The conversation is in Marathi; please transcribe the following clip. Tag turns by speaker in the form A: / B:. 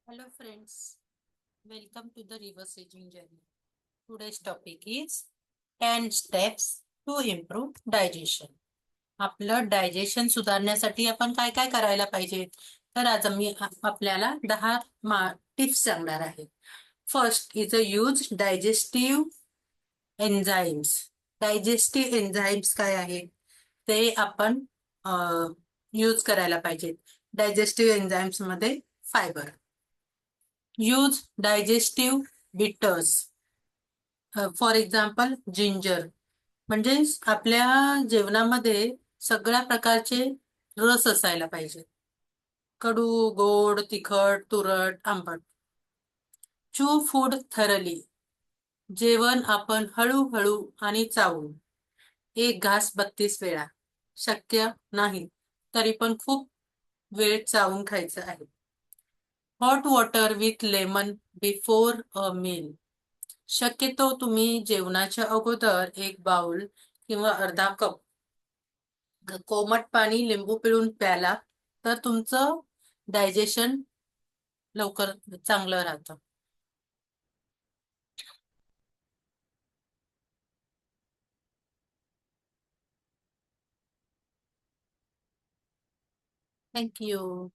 A: Hello friends, welcome to the reverse aging journey. Today's topic is 10 steps to improve digestion. आपलं डायजेशन सुधारण्यासाठी आपण काय काय करायला पाहिजे? तर आज मी आपल्याला 10 टिप्स सांगणार आहे. First is a use digestive enzymes. Digestive enzymes काय आहे ते आपण यूज करायला पाहिजे. डायजेस्टिव्ह एन्झाईम्स मध्ये fibre. Use digestive biters. For example ginger. म्हणजे आपल्या जेवणामध्ये सगळ्या प्रकारचे रस असायला पाहिजे. कडू, गोड, तिखट, तुरट, आंबट. चू फूड थरली. जेवण आपण हळूहळू आणि चावून. एक घास 32 वेळा. शक्य नाही तरी पण खूप वेळ चावून खायचं आहे. Hot water with lemon before a meal. शक्यतो तुम्ही जेवणाच्या अगोदर एक बाउल किंवा अर्धा कप कोमट पाणी लिंबू पिळून प्याला तर तुमचं डायजेशन लवकर चांगलं राहतं. थँक्यू.